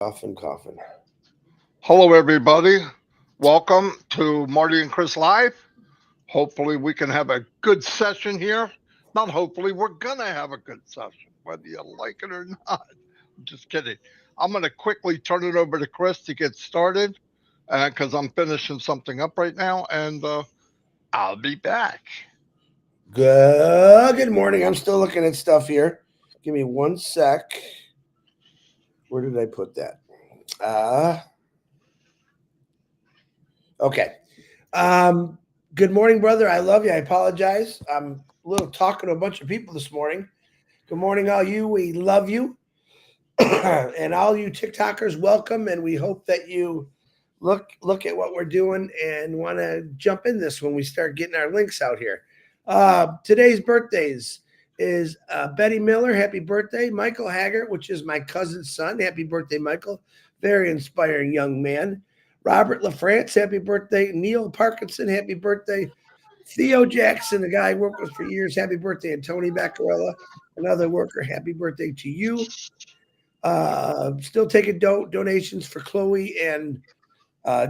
Coughing. Hello, everybody. Welcome to Marty and Chris Live. Hopefully, we can have a good session here. Not hopefully, we're going to have a good session, whether you like it or not. I'm just kidding. I'm going to quickly turn it over to Chris to get started because I'm finishing something up right now, and I'll be back. Good morning. I'm still looking at stuff here. Give me one sec. Where did I put that? Okay. Um, Good morning, brother. I love you. I apologize. I'm a little talking to a bunch of people this morning. Good morning, all you. We love you. And all you TikTokers, welcome. And we hope that you look at what we're doing and want to jump in this when we start getting our links out here. Today's birthdays is Betty Miller. Happy birthday. Michael Haggart, which is my cousin's son. Happy birthday, Michael. Very inspiring young man. Robert LaFrance, happy birthday. Neil Parkinson, happy birthday. Theo Jackson, the guy I worked with for years, happy birthday. And Tony Baccarella, another worker, happy birthday to you. Still taking donations for Chloe and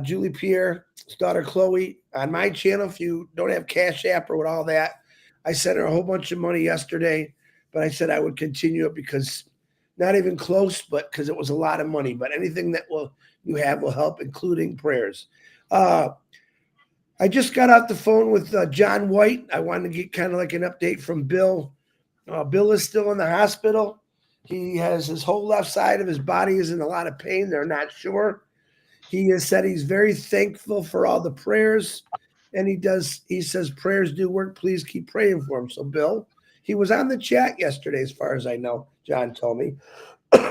Julie Pierre's daughter Chloe on my channel. If you don't have Cash App or with all that, I sent her a whole bunch of money yesterday, but I said I would continue it because not even close, but because it was a lot of money. But anything that will you have will help, including prayers. Uh, I just got off the phone with John White. I wanted to get kind of like an update from Bill. Bill is still in the hospital. He has his whole left side of his body is in a lot of pain. They're not sure. He has said he's very thankful for all the prayers, and he says prayers do work. Please keep praying for him. So Bill, he was on the chat yesterday, as far as I know. John told me.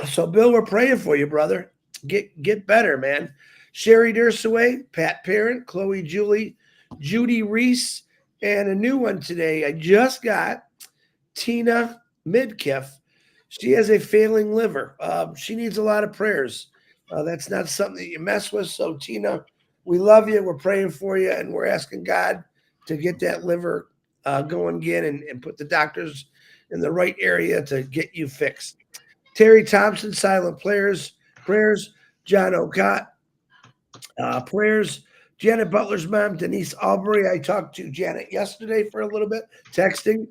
So Bill, we're praying for you, brother. Get better, man. Sherry Dursaway, Pat Parent, Chloe Julie, Judy Reese, and a new one today. I just got Tina Midkiff. She has a failing liver. She needs a lot of prayers. That's not something that you mess with. So, Tina, we love you. We're praying for you, and we're asking God to get that liver going again and put the doctors in the right area to get you fixed. Terry Thompson, silent prayers. John Ocott, prayers. Janet Butler's mom, Denise Albury. I talked to Janet yesterday for a little bit, texting.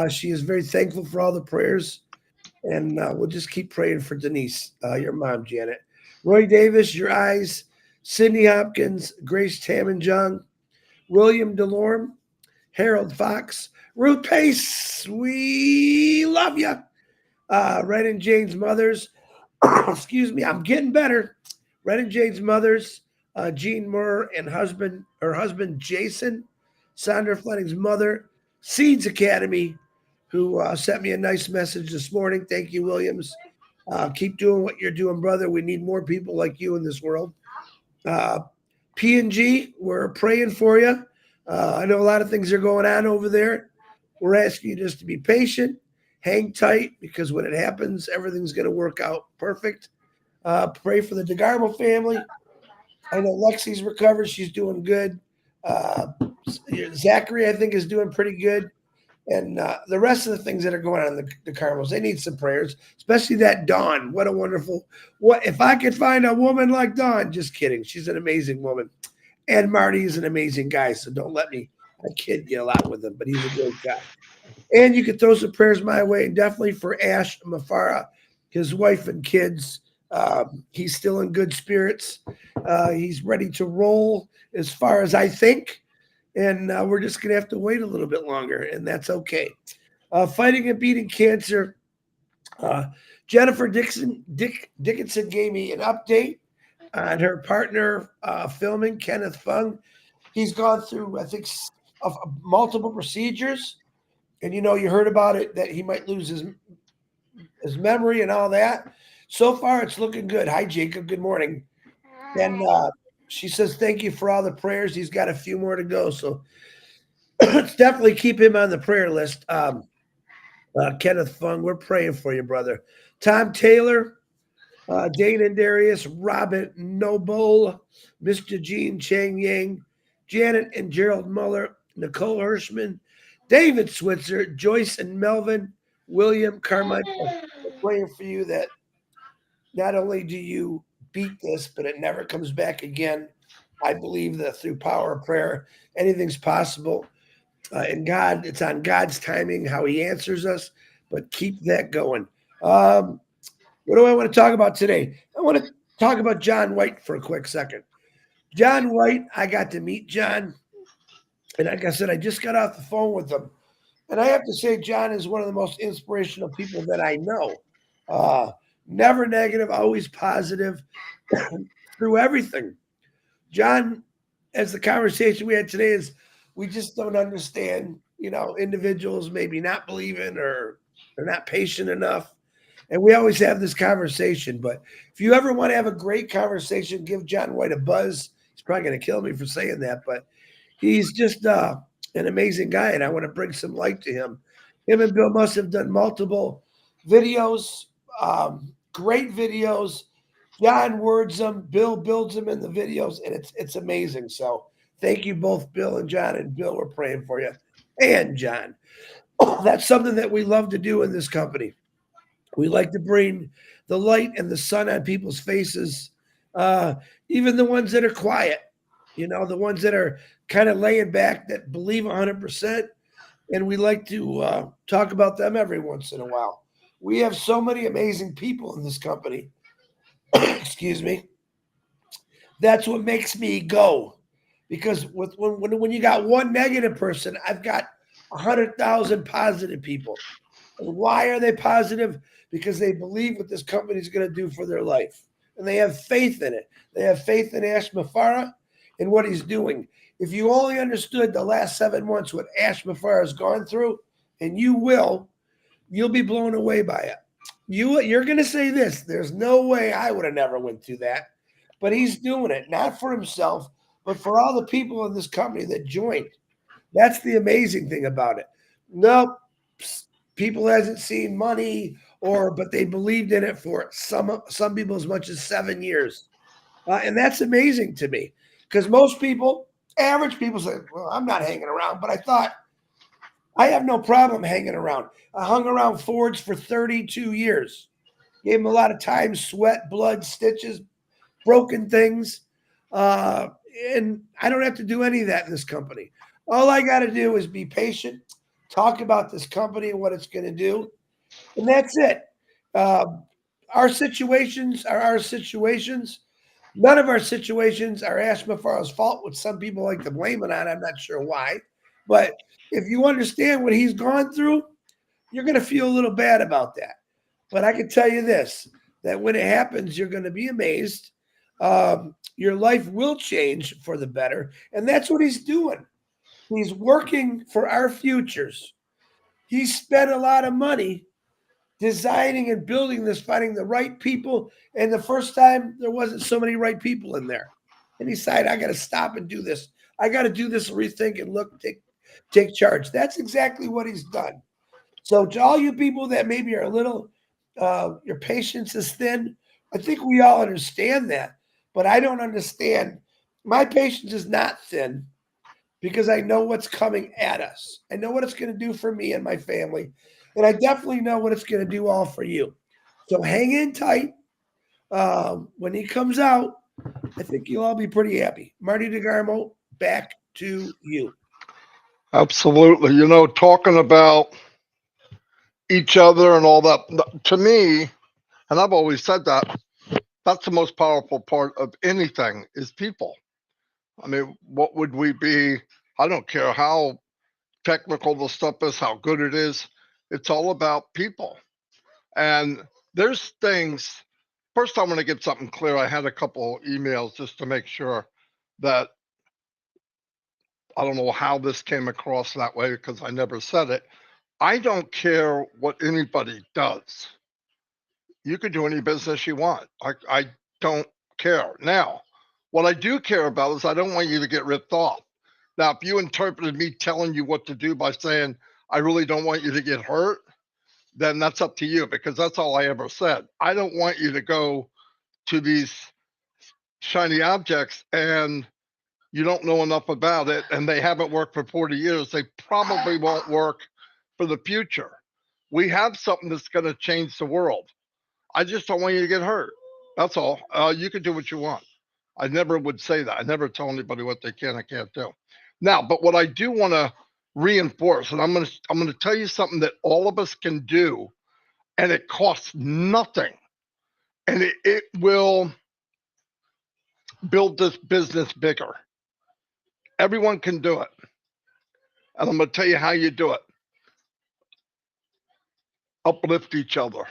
She is very thankful for all the prayers, and we'll just keep praying for Denise, your mom, Janet. Roy Davis, your eyes. Cindy Hopkins, Grace Tammenjung, William Delorme, Harold Fox, Ruth Pace. We love you. Red and Jane's mothers. Excuse me, I'm getting better. Red and Jane's mothers, Jean Murr and her husband Jason, Sandra Fleming's mother, Seeds Academy, who sent me a nice message this morning. Thank you, Williams. Keep doing what you're doing, brother. We need more people like you in this world. Uh, P&G, we're praying for you. I know a lot of things are going on over there. We're asking you just to be patient, hang tight, because when it happens, everything's going to work out perfect. Pray for the DeGarmo family. I know Lexi's recovered. She's doing good. Uh, Zachary, I think, is doing pretty good. And the rest of the things that are going on in the Cardinals, they need some prayers, especially that Dawn. What a wonderful, what if I could find a woman like Dawn? Just kidding. She's an amazing woman. And Marty is an amazing guy. So don't let me, I kid you a lot with him, but he's a great guy. And you could throw some prayers my way, and definitely for Ash Mafara, his wife and kids. He's still in good spirits. He's ready to roll as far as I think. And we're just going to have to wait a little bit longer, and that's okay. Fighting and beating cancer. Uh, Jennifer Dickinson gave me an update on her partner filming, Kenneth Fung. He's gone through, I think, multiple procedures. And you heard about it that he might lose his memory and all that. So far, it's looking good. Hi, Jacob. Good morning. And she says, thank you for all the prayers. He's got a few more to go. So let's definitely keep him on the prayer list. Kenneth Fung, we're praying for you, brother. Tom Taylor, Dane and Darius, Robin Noble, Mr. Gene Chang Yang, Janet and Gerald Muller, Nicole Hirschman, David Switzer, Joyce and Melvin, William Carmichael. We're praying for you that not only do you beat this, but it never comes back again. I believe that through power of prayer, anything's possible. And God, it's on God's timing how He answers us. But keep that going. Um, what do I want to talk about today? I want to talk about John White for a quick second. John White, I got to meet John, and like I said, I just got off the phone with him, and I have to say, John is one of the most inspirational people that I know. Uh, Never negative, always positive through everything. John, as the conversation we had today is, we just don't understand, individuals maybe not believing or they're not patient enough. And we always have this conversation. But if you ever want to have a great conversation, give John White a buzz. He's probably going to kill me for saying that, but he's just an amazing guy, and I want to bring some light to him. Him and Bill must have done multiple videos, great videos. John words them, Bill builds them in the videos, and it's amazing. So thank you both, Bill and John. And Bill, we're praying for you, and John. That's something that we love to do in this company. We like to bring the light and the sun on people's faces, uh, even the ones that are quiet. The ones that are kind of laying back that believe 100%. And we like to talk about them every once in a while. We have so many amazing people in this company. Excuse me. That's what makes me go. Because when you got one negative person, I've got 100,000 positive people. And why are they positive? Because they believe what this company is going to do for their life. And they have faith in it. They have faith in Ash Mafara and what he's doing. If you only understood the last 7 months what Ash Mafara has gone through, and you'll be blown away by it. You're going to say this, there's no way I would have never went through that. But he's doing it, not for himself, but for all the people in this company that joined. That's the amazing thing about it. Nope, people hasn't seen money, but they believed in it for some people as much as 7 years, and that's amazing to me because most people, average people, say, "Well, I'm not hanging around," but I thought I have no problem hanging around. I hung around Fords for 32 years, gave them a lot of time, sweat, blood, stitches, broken things. Uh, and I don't have to do any of that in this company. All I got to do is be patient, talk about this company and what it's going to do, and that's it. Uh, our situations are our situations. None of our situations are Ash Mafara's fault, which some people like to blame it on. I'm not sure why. But if you understand what he's gone through, you're going to feel a little bad about that. But I can tell you this, that when it happens, you're going to be amazed. Your life will change for the better. And that's what he's doing. He's working for our futures. He spent a lot of money designing and building this, finding the right people. And the first time, there wasn't so many right people in there. And he decided, I got to stop and do this. I got to do this, rethink, and look, take charge. That's exactly what he's done. So to all you people that maybe are a little, your patience is thin, I think we all understand that. But I don't understand. My patience is not thin because I know what's coming at us. I know what it's going to do for me and my family. And I definitely know what it's going to do all for you. So hang in tight. When he comes out, I think you'll all be pretty happy. Marty DeGarmo, back to you. Absolutely. Talking about each other and all that, to me, and I've always said that, that's the most powerful part of anything is people. I mean, what would we be? I don't care how technical the stuff is, how good it is. It's all about people. And there's things. First, I want to get something clear. I had a couple emails just to make sure that I don't know how this came across that way because I never said it. I don't care what anybody does. You can do any business you want. I don't care. Now, what I do care about is I don't want you to get ripped off. Now, if you interpreted me telling you what to do by saying, I really don't want you to get hurt, then that's up to you because that's all I ever said. I don't want you to go to these shiny objects and you don't know enough about it and they haven't worked for 40 years. They probably won't work for the future. We have something that's going to change the world. I just don't want you to get hurt. That's all. You can do what you want. I never would say that. I never tell anybody what they can and can't do. Now, but what I do want to reinforce, and I'm gonna tell you something that all of us can do, and it costs nothing, and it will build this business bigger. Everyone can do it, and I'm gonna tell you how you do it. Uplift each other,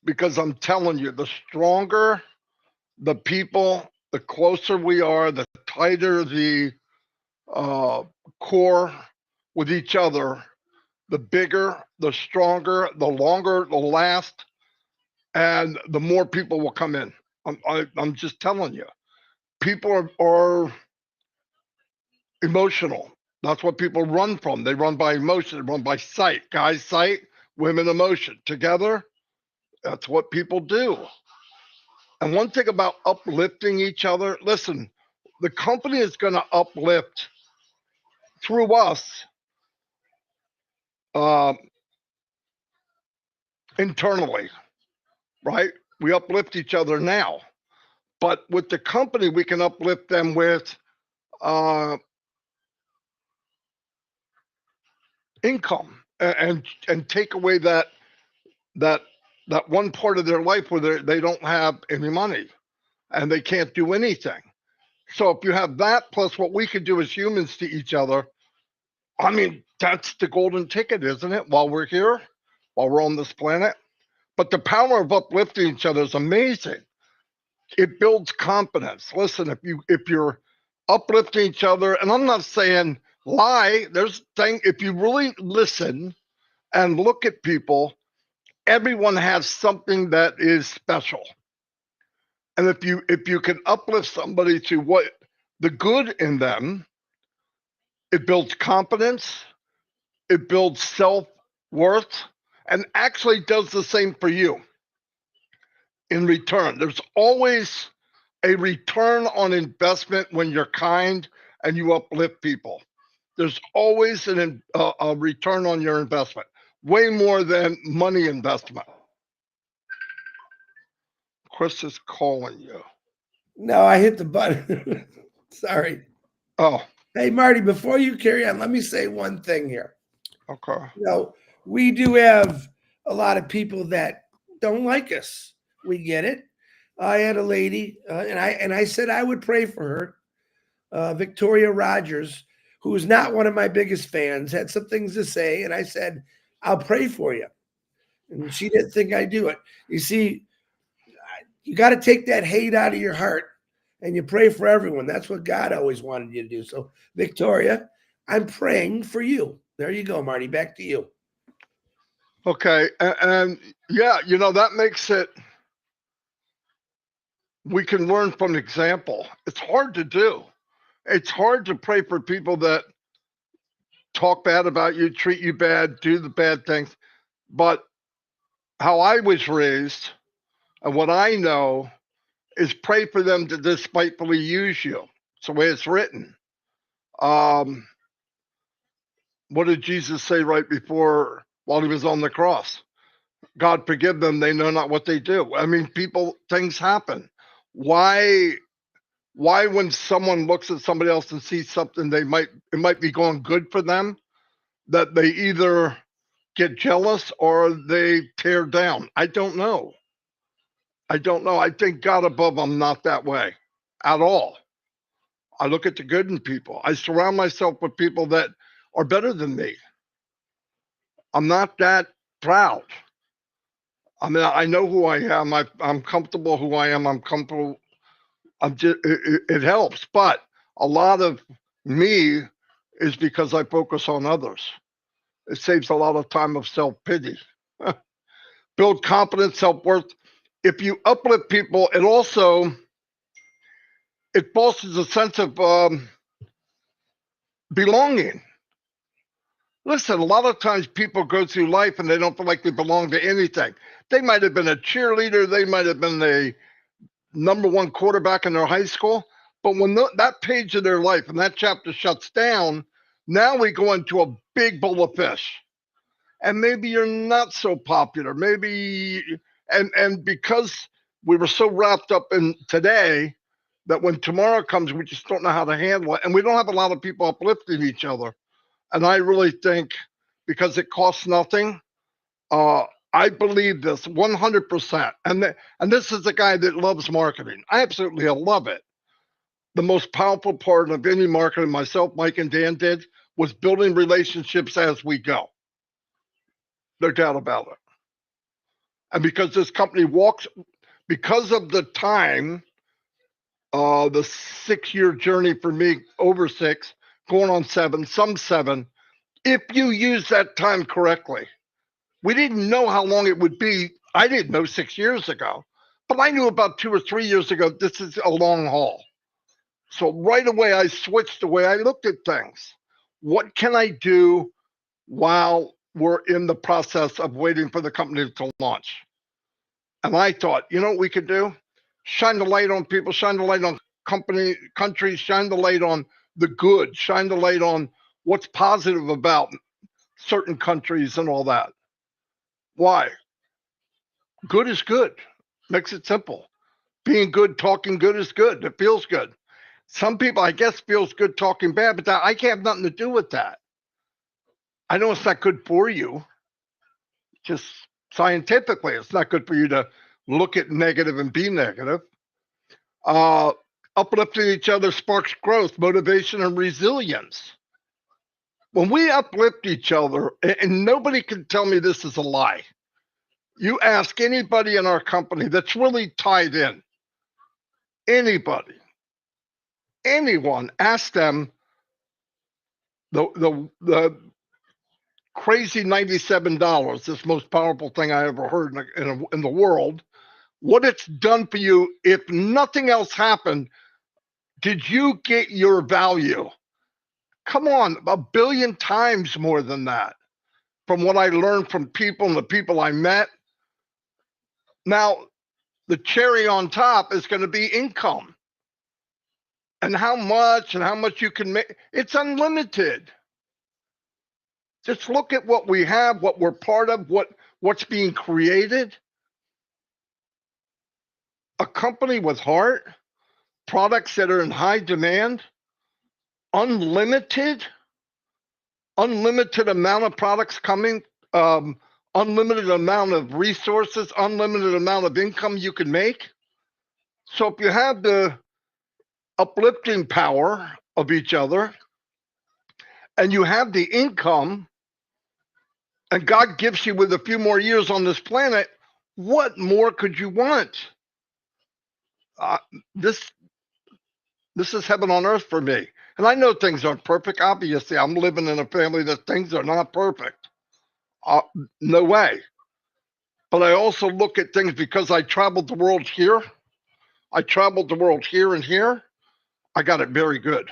because I'm telling you, the stronger the people, the closer we are, the tighter the uh, core with each other, the bigger, the stronger, the longer it'll last, and the more people will come in. I'm just telling you, people are emotional. That's what people run from. They run by emotion, they run by sight. Guys, sight, women, emotion. Together, that's what people do. And one thing about uplifting each other, listen, the company is going to uplift through us uh, internally, right? We uplift each other now. But with the company, we can uplift them with uh, income and take away that that one part of their life where they don't have any money and they can't do anything. So if you have that plus what we can do as humans to each other, I mean, that's the golden ticket, isn't it? While we're here, while we're on this planet. But the power of uplifting each other is amazing. It builds confidence. Listen, if you're uplifting each other, and I'm not saying lie, there's thing if you really listen and look at people, everyone has something that is special. And if you can uplift somebody to what the good in them, it builds confidence, it builds self-worth, and actually does the same for you in return. There's always a return on investment when you're kind and you uplift people. There's always a return on your investment, way more than money investment. Chris is calling you. No, I hit the button. Sorry. Oh, Hey, Marty, before you carry on, let me say one thing here. okay. You know, we do have a lot of people that don't like us. We get it. I had a lady, and I said I would pray for her, Victoria Rogers, who is not one of my biggest fans, had some things to say, and I said I'll pray for you, and she didn't think I'd do it. You see, you got to take that hate out of your heart, and you pray for everyone. That's what God always wanted you to do. So, Victoria, I'm praying for you. There you go, Marty. Back to you. Okay. And yeah, that makes it, we can learn from example. It's hard to do. It's hard to pray for people that talk bad about you, treat you bad, do the bad things. But how I was raised and what I know is pray for them to despitefully use you. It's the way it's written. Um, what did Jesus say right before while he was on the cross? God forgive them, they know not what they do. I mean, things happen. Why when someone looks at somebody else and sees something it might be going good for them, that they either get jealous or they tear down? I don't know. I think God above, I'm not that way at all. I look at the good in people. I surround myself with people that are better than me. I'm not that proud. I mean, I know who I am. I'm comfortable who I am. I'm comfortable. It helps, but a lot of me is because I focus on others. It saves a lot of time of self pity. Build confidence, self worth. If you uplift people, it fosters a sense of belonging. Listen, a lot of times people go through life and they don't feel like they belong to anything. They might have been a cheerleader, they might have been the number one quarterback in their high school, but when that page of their life and that chapter shuts down, now we go into a big bowl of fish. And maybe you're not so popular. Maybe and because we were so wrapped up in today that when tomorrow comes, we just don't know how to handle it. And we don't have a lot of people uplifting each other. And I really think because it costs nothing, I believe this 100%. And this is a guy that loves marketing. I absolutely love it. The most powerful part of any marketing myself, Mike and Dan did was building relationships as we go. No doubt about it. And because this company walks, because of the time, the 6-year journey for me, over 6, going on 7, some 7, if you use that time correctly. We didn't know how long it would be. I didn't know 6 years ago, but I knew about 2 or 3 years ago, this is a long haul. So right away, I switched the way I looked at things. What can I do while we're in the process of waiting for the company to launch? And I thought, you know what we could do? Shine the light on people, shine the light on countries, shine the light on the good, shine the light on what's positive about certain countries and all that. Why? Good is good. Makes it simple. Being good, talking good is good. It feels good. Some people, I guess, feels good talking bad, but I can't have nothing to do with that. I know it's not good for you. Just scientifically, it's not good for you to look at negative and be negative. Uplifting each other sparks growth, motivation, and resilience. When we uplift each other, and nobody can tell me this is a lie. You ask anybody in our company that's really tied in, anybody, anyone, ask them the crazy $97, this most powerful thing I ever heard in the world, what it's done for you. If nothing else happened, did you get your value? Come on, 1 billion times more than that from what I learned from people and the people I met. Now, the cherry on top is going to be income. And how much you can make. It's unlimited. Just look at what we have, what we're part of, what's being created. A company with heart, products that are in high demand, unlimited amount of products coming, unlimited amount of resources, unlimited amount of income you can make. So if you have the uplifting power of each other and you have the income and God gives you with a few more years on this planet, what more could you want? This is heaven on earth for me. And I know things aren't perfect. Obviously, I'm living in a family that things are not perfect. No way. But I also look at things because I traveled the world here. I traveled the world here and here. I got it very good.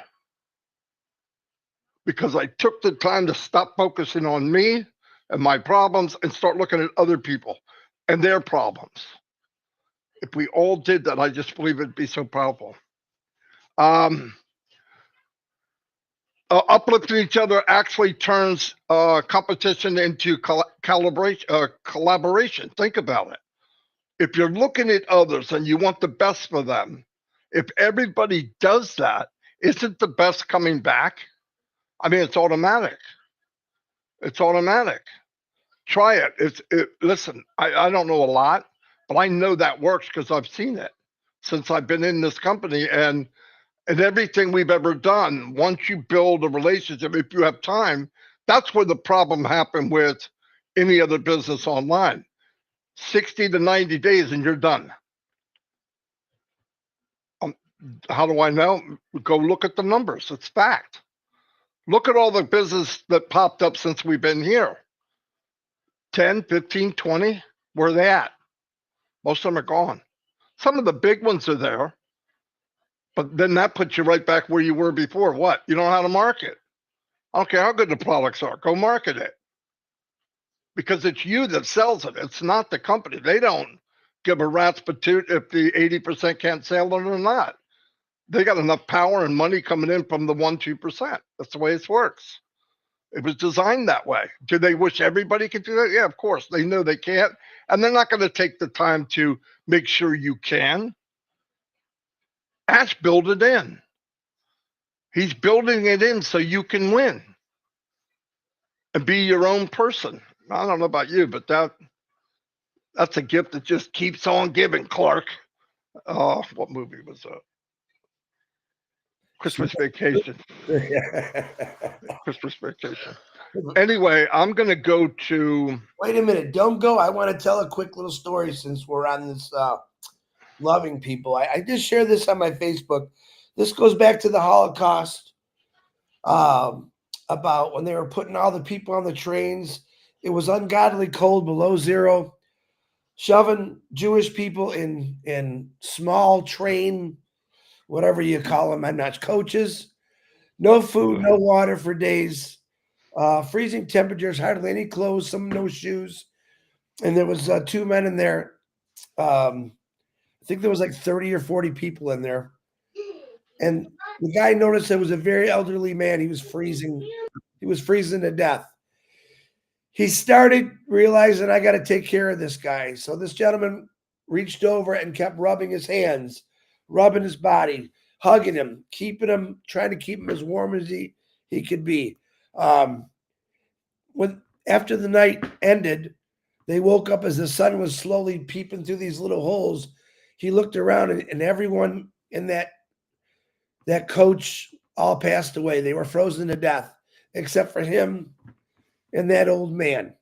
Because I took the time to stop focusing on me and my problems and start looking at other people and their problems. If we all did that, I just believe it'd be so powerful. Uplifting each other actually turns competition into collaboration. Think about it. If you're looking at others and you want the best for them, if everybody does that, isn't the best coming back? I mean, it's automatic. It's automatic. Try it. Listen, I don't know a lot, but I know that works because I've seen it since I've been in this company and everything we've ever done. Once you build a relationship, if you have time, that's where the problem happened with any other business online. 60 to 90 days and you're done. How do I know? Go look at the numbers. It's fact. Look at all the business that popped up since we've been here. 10, 15, 20, where are they at? Most of them are gone. Some of the big ones are there, but then that puts you right back where you were before. What? You don't know how to market. I don't care how good the products are. Go market it. Because it's you that sells it. It's not the company. They don't give a rat's patoot if the 80% can't sell it or not. They got enough power and money coming in from the 1-2%. That's the way it works. It was designed that way. Do they wish everybody could do that? Yeah, of course. They know they can't. And they're not going to take the time to make sure you can. Ash build it in. He's building it in so you can win and be your own person. I don't know about you, but that's a gift that just keeps on giving, Clark. What movie was that? Christmas Vacation. Christmas Vacation. Anyway, I'm going to go to. Wait a minute. Don't go. I want to tell a quick little story since we're on this loving people. I just shared this on my Facebook. This goes back to the Holocaust, about when they were putting all the people on the trains. It was ungodly cold, below zero, shoving Jewish people in small train, whatever you call them, I'm not, coaches. No food, no water for days. Freezing temperatures, hardly any clothes, some no shoes. And there was two men in there. I think there was like 30 or 40 people in there. And the guy noticed there was a very elderly man. He was freezing. He was freezing to death. He started realizing, I got to take care of this guy. So this gentleman reached over and kept rubbing his hands, rubbing his body, hugging him, keeping him, trying to keep him as warm as he could be. When after the night ended, they woke up as the sun was slowly peeping through these little holes. He looked around, and everyone in that coach all passed away. They were frozen to death, except for him and that old man.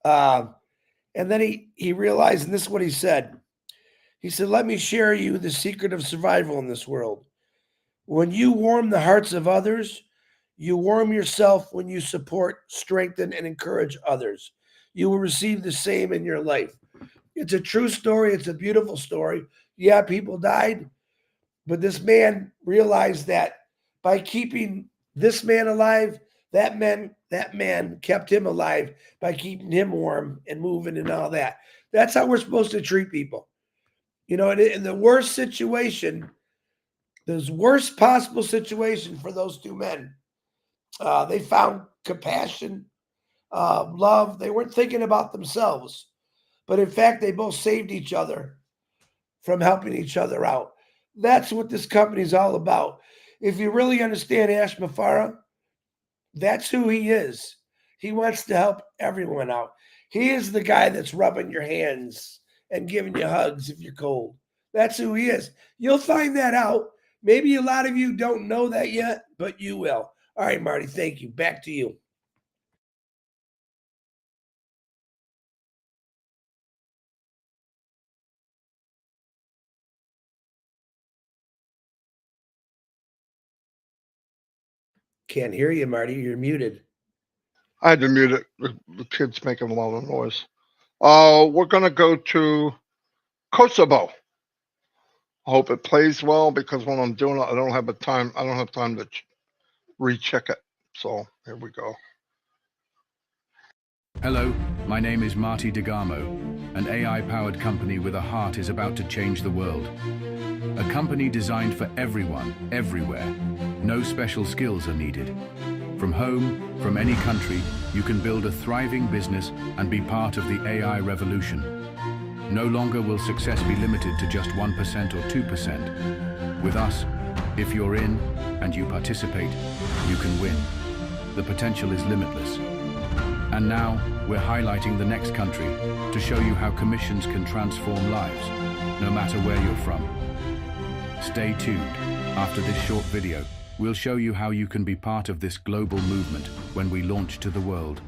And then he realized, and this is what he said. He said, "Let me share you the secret of survival in this world. When you warm the hearts of others, you warm yourself. When you support, strengthen, and encourage others, you will receive the same in your life." It's a true story. It's a beautiful story. Yeah, people died, but this man realized that by keeping this man alive, that man kept him alive by keeping him warm and moving and all that. That's how we're supposed to treat people. You know, in the worst situation, the worst possible situation for those two men, they found compassion, love. They weren't thinking about themselves, but in fact, they both saved each other from helping each other out. That's what this company is all about. If you really understand Ash Mafara, that's who he is. He wants to help everyone out. He is the guy that's rubbing your hands and giving you hugs if you're cold. That's who he is. You'll find that out. Maybe a lot of you don't know that yet, but you will. All right, Marty, thank you. Back to you. Can't hear you, Marty. You're muted. I had to mute it. The kid's making a lot of noise. We're going to go to Kosovo. I hope it plays well because when I'm doing it, I don't have time to recheck it. So here we go. Hello, my name is Marty DeGamo. An AI-powered company with a heart is about to change the world. A company designed for everyone, everywhere. No special skills are needed. From home, from any country, you can build a thriving business and be part of the AI revolution. No longer will success be limited to just 1% or 2%. With us, if you're in and you participate, you can win. The potential is limitless. And now, we're highlighting the next country to show you how commissions can transform lives, no matter where you're from. Stay tuned. After this short video, we'll show you how you can be part of this global movement when we launch to the world.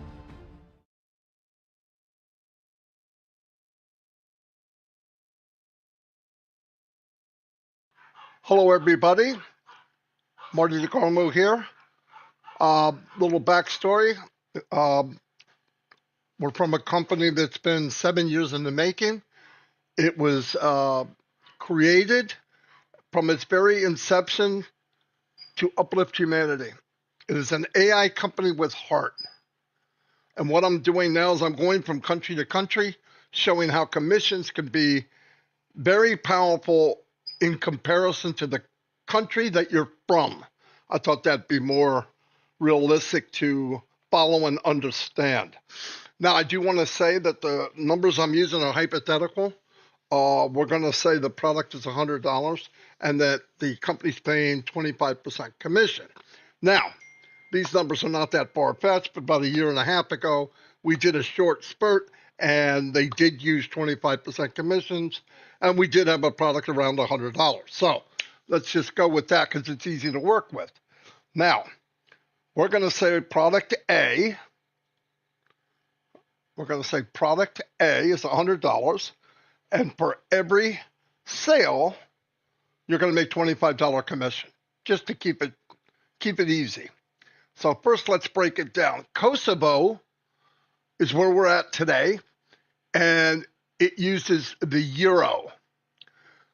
Hello, everybody. Marty DeGarmo here. Little backstory. We're from a company that's been 7 years in the making. It was created from its very inception to uplift humanity. It is an AI company with heart. And what I'm doing now is I'm going from country to country, showing how commissions can be very powerful in comparison to the country that you're from. I thought that'd be more realistic to follow and understand. Now, I do want to say that the numbers I'm using are hypothetical. We're going to say the product is $100 and that the company's paying 25% commission. Now, these numbers are not that far-fetched, but about a year and a half ago, we did a short spurt, and they did use 25% commissions, and we did have a product around $100. So let's just go with that because it's easy to work with. Now, we're going to say product A. We're going to say product A is $100, and for every sale, you're going to make $25 commission, just to keep it easy. So first, let's break it down. Kosovo is where we're at today, and it uses the euro.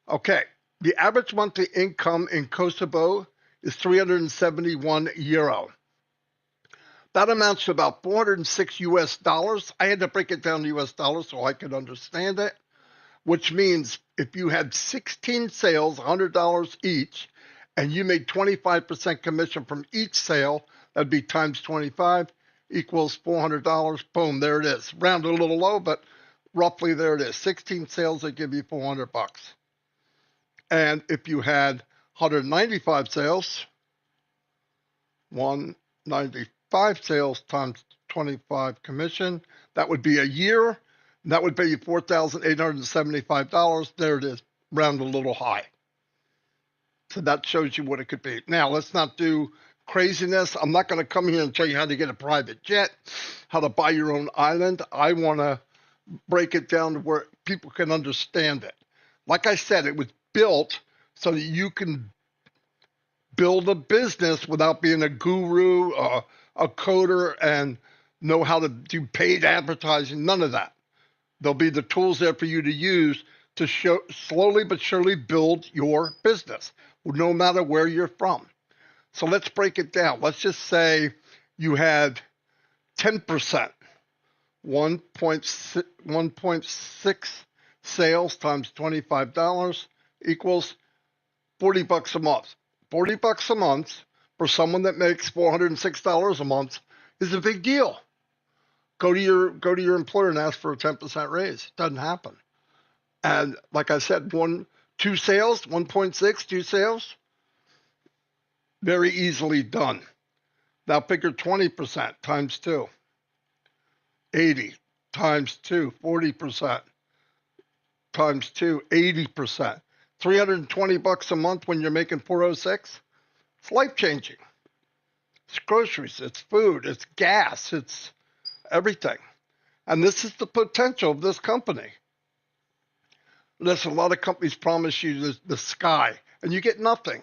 Okay, the average monthly income in Kosovo is 371 euro. That amounts to about 406 US dollars. I had to break it down to US dollars so I could understand it, which means if you had 16 sales, $100 each, and you made 25% commission from each sale, that'd be times 25 equals $400. Boom, there it is. Rounded a little low, but roughly there it is. 16 sales, they give you $400. And if you had 195 sales, 195 sales times 25 commission, that would be a year. And that would pay you $4,875. There it is, round a little high. So that shows you what it could be. Now, let's not do craziness. I'm not going to come here and tell you how to get a private jet, how to buy your own island. I want to break it down to where people can understand it. Like I said, it was built so that you can build a business without being a guru, a coder, and know how to do paid advertising. None of that. There'll be the tools there for you to use to slowly but surely build your business, no matter where you're from. So let's break it down. Let's just say you had 10%, 1.6 sales times $25 equals $40 a month. $40 a month for someone that makes $406 a month is a big deal. Go to your employer and ask for a 10% raise. It doesn't happen. And like I said, 2 sales, 1.6, 2 sales, very easily done. Now figure 20% times 2, 80 times 2, 40% times 2, 80%. $320 a month when you're making 406. It's life-changing. It's groceries, it's food, it's gas, it's everything. And this is the potential of this company. Listen, a lot of companies promise you the sky, and you get nothing.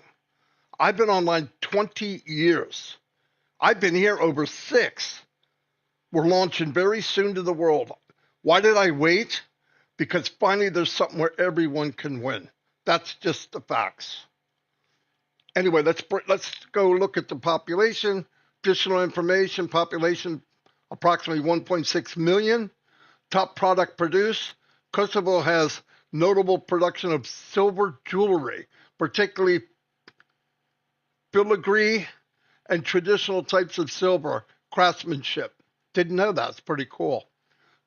I've been online 20 years. I've been here over 6. We're launching very soon to the world. Why did I wait? Because finally there's something where everyone can win. That's just the facts. Anyway, let's go look at the population. Additional information, population approximately 1.6 million. Top product produced. Kosovo has notable production of silver jewelry, particularly filigree and traditional types of silver craftsmanship. Didn't know that. It's pretty cool.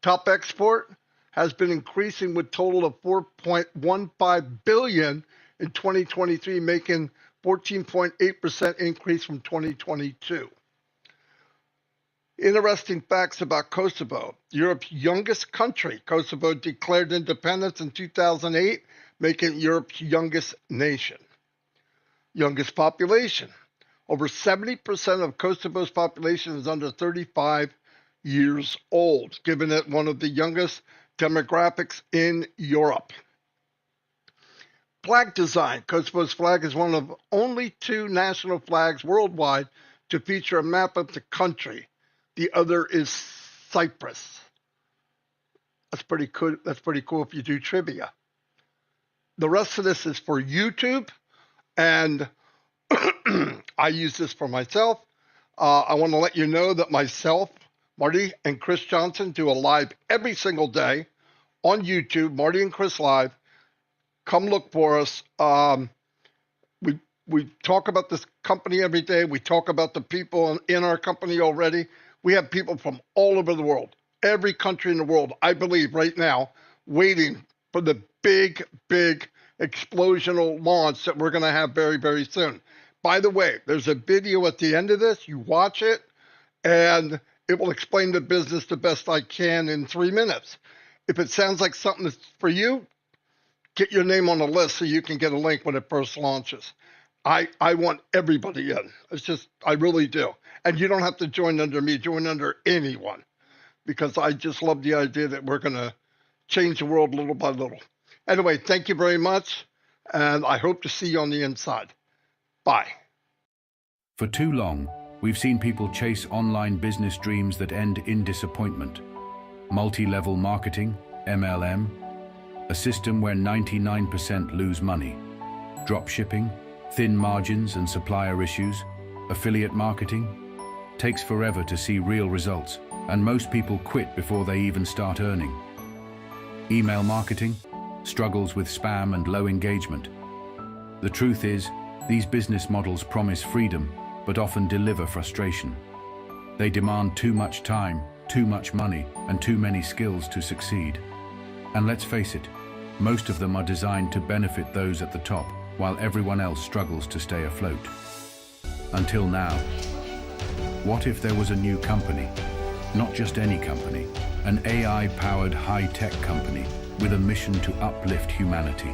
Top export has been increasing with total of 4.15 billion in 2023, making 14.8% increase from 2022. Interesting facts about Kosovo. Europe's youngest country. Kosovo declared independence in 2008, making it Europe's youngest nation. Youngest population. Over 70% of Kosovo's population is under 35 years old, giving it one of the youngest demographics in Europe. Flag design. Kosovo's flag is one of only 2 national flags worldwide to feature a map of the country. The other is Cyprus. That's pretty cool. That's pretty cool if you do trivia. The rest of this is for YouTube, and I use this for myself. I want to let you know that myself, Marty, and Chris Johnson do a live every single day on YouTube, Marty and Chris Live. Come look for us. We talk about this company every day. We talk about the people in our company already. We have people from all over the world, every country in the world, I believe right now, waiting for the big, big explosional launch that we're going to have very, very soon. By the way, there's a video at the end of this. You watch it, and it will explain the business the best I can in 3 minutes. If it sounds like something that's for you, get your name on the list so you can get a link when it first launches. I want everybody in. It's just, I really do. And you don't have to join under me, join under anyone, because I just love the idea that we're going to change the world little by little. Anyway, thank you very much, and I hope to see you on the inside. Bye. For too long, we've seen people chase online business dreams that end in disappointment. Multi-level marketing, MLM, a system where 99% lose money. Drop shipping, thin margins and supplier issues, affiliate marketing, takes forever to see real results, and most people quit before they even start earning. Email marketing, struggles with spam and low engagement. The truth is, these business models promise freedom, but often deliver frustration. They demand too much time, too much money, and too many skills to succeed. And let's face it, most of them are designed to benefit those at the top, while everyone else struggles to stay afloat. Until now. What if there was a new company? Not just any company, an AI-powered high-tech company with a mission to uplift humanity.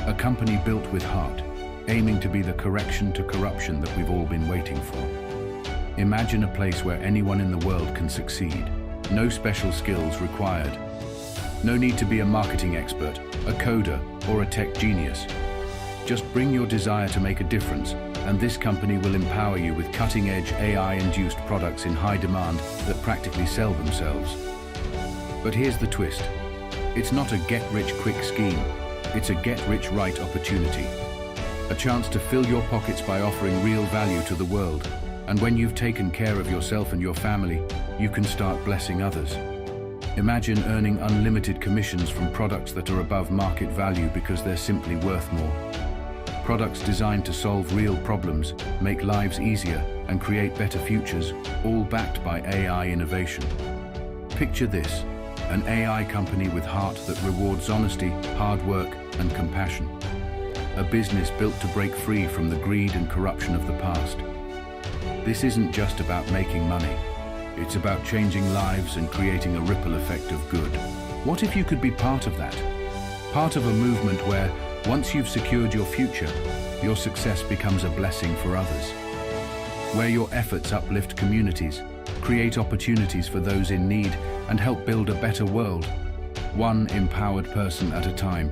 A company built with heart, aiming to be the correction to corruption that we've all been waiting for. Imagine a place where anyone in the world can succeed. No special skills required. No need to be a marketing expert, a coder, or a tech genius. Just bring your desire to make a difference, and this company will empower you with cutting-edge AI-induced products in high demand that practically sell themselves. But here's the twist. It's not a get-rich-quick scheme. It's a get-rich-right opportunity. A chance to fill your pockets by offering real value to the world. And when you've taken care of yourself and your family, you can start blessing others. Imagine earning unlimited commissions from products that are above market value because they're simply worth more. Products designed to solve real problems, make lives easier, and create better futures, all backed by AI innovation. Picture this, an AI company with heart that rewards honesty, hard work, and compassion. A business built to break free from the greed and corruption of the past. This isn't just about making money. It's about changing lives and creating a ripple effect of good. What if you could be part of that? Part of a movement where, once you've secured your future, your success becomes a blessing for others. Where your efforts uplift communities, create opportunities for those in need, and help build a better world, one empowered person at a time.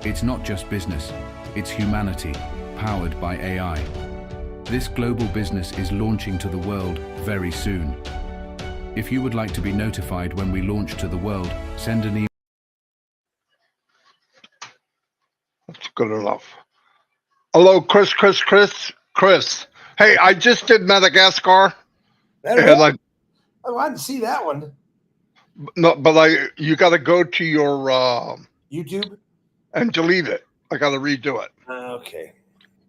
It's not just business, it's humanity, powered by AI. This global business is launching to the world very soon. If you would like to be notified when we launch to the world, send an email. That's good enough. Hello, Chris. Hey, I just did Madagascar. I wanted to see that one. You got to go to your YouTube and delete it. I got to redo it. Okay.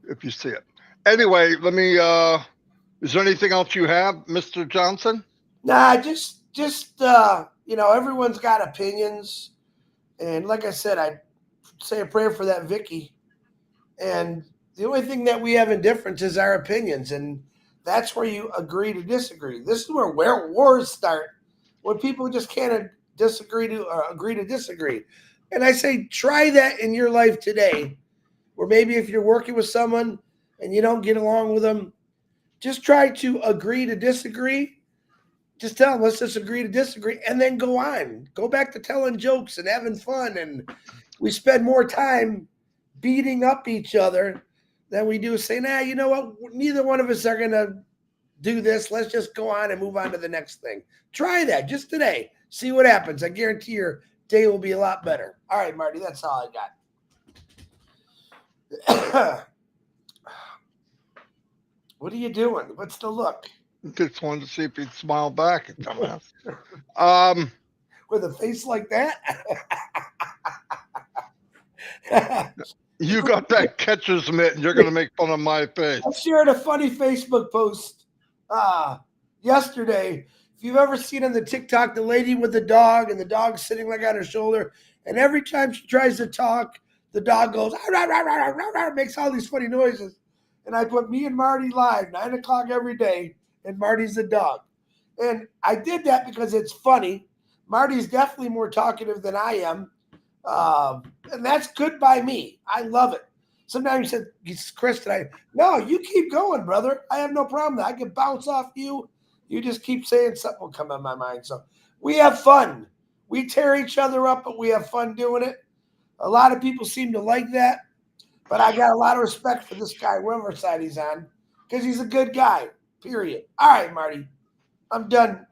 If you see it. Anyway, let me. Is there anything else you have, Mr. Johnson? Nah, just everyone's got opinions, and like I said, I say a prayer for that Vicky. And the only thing that we have in difference is our opinions, and that's where you agree to disagree. This is where wars start, when people just can't agree to disagree. And I say, try that in your life today, where maybe if you're working with someone and you don't get along with them, just try to agree to disagree. Just tell them, let's just agree to disagree, and then go on. Go back to telling jokes and having fun. And we spend more time beating up each other than we do saying, nah, you know what? Neither one of us are going to do this. Let's just go on and move on to the next thing. Try that just today. See what happens. I guarantee your day will be a lot better. All right, Marty, that's all I got. What are you doing? What's the look? Just wanted to see if he'd smile back at dumbass. With a face like that? You got that catcher's mitt and you're going to make fun of my face. I shared a funny Facebook post yesterday. If you've ever seen on the TikTok the lady with the dog and the dog sitting like on her shoulder, and every time she tries to talk, the dog goes "Rah, rah, rah, rah, rah," makes all these funny noises. And I put me and Marty live 9 o'clock every day, and Marty's the dog. And I did that because it's funny. Marty's definitely more talkative than I am, and that's good by me. I love it. Sometimes he said, Chris, no, you keep going, brother. I have no problem. I can bounce off you. You just keep saying something will come in my mind. So we have fun. We tear each other up, but we have fun doing it. A lot of people seem to like that, but I got a lot of respect for this guy, whatever side he's on, because he's a good guy, period. All right, Marty, I'm done.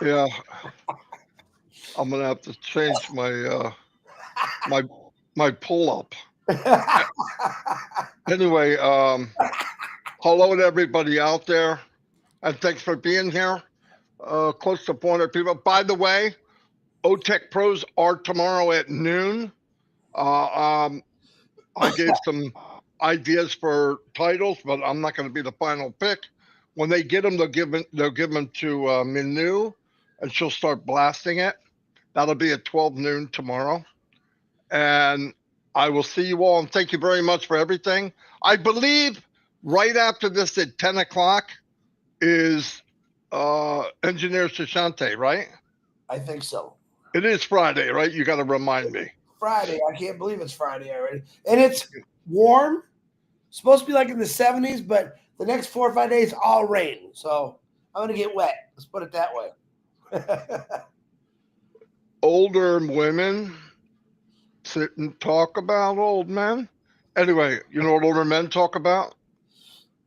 Yeah. I'm going to have to change my my pull-up. Anyway, hello to everybody out there, and thanks for being here. Close to 400 people. By the way, OTech Pros are tomorrow at noon. I gave some ideas for titles, but I'm not going to be the final pick. When they get them, they'll give them to Minu, and she'll start blasting it. That'll be at 12 noon tomorrow. And I will see you all, and thank you very much for everything. I believe right after this at 10 o'clock is Engineer Shashante, right? I think so. It is Friday, right? You got to remind me. Friday. I can't believe it's Friday already. And it's warm. It's supposed to be like in the 70s, but the next 4 or 5 days, all rain. So I'm going to get wet. Let's put it that way. Older women sit and talk about old men. Anyway, you know what older men talk about?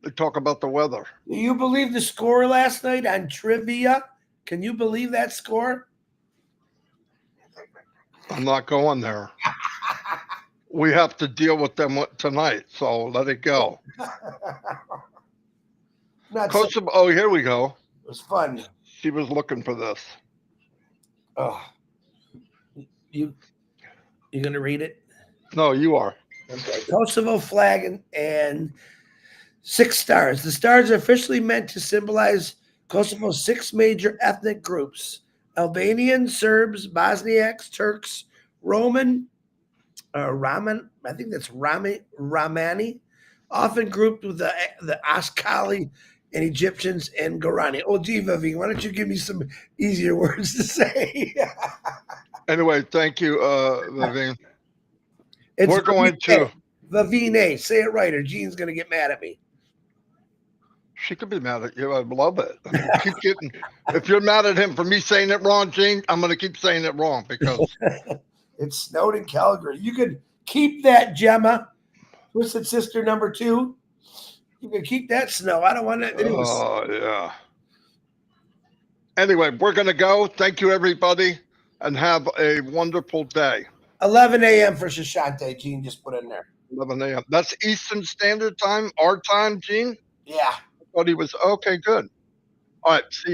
They talk about the weather. Do you believe the score last night on trivia? Can you believe that score? I'm not going there. We have to deal with them tonight, so let it go. Kosovo, oh, here we go. It was fun. She was looking for this. Oh, you gonna read it? No, you are. Okay. Kosovo flag and 6 stars. The stars are officially meant to symbolize Kosovo's 6 major ethnic groups: Albanians, Serbs, Bosniaks, Turks, Roman, Raman. I think that's Ramani, often grouped with the Ashkali and Egyptians and Guarani. Oh, gee, Vivine, why don't you give me some easier words to say? Anyway, thank you, Vivine. We're going to Vivine. Say it right, or Jean's going to get mad at me. She could be mad at you. I love it. Keep getting. If you're mad at him for me saying it wrong, Gene, I'm going to keep saying it wrong because it snowed in Calgary. You could keep that, Gemma, Twisted Sister number 2. You can keep that snow. I don't want it. Oh, yeah. Anyway, we're going to go. Thank you, everybody, and have a wonderful day. 11 a.m. for Shashante, Gene just put in there. 11 a.m. That's Eastern Standard Time, our time, Gene? Yeah. I thought he was, okay, good. All right, see you.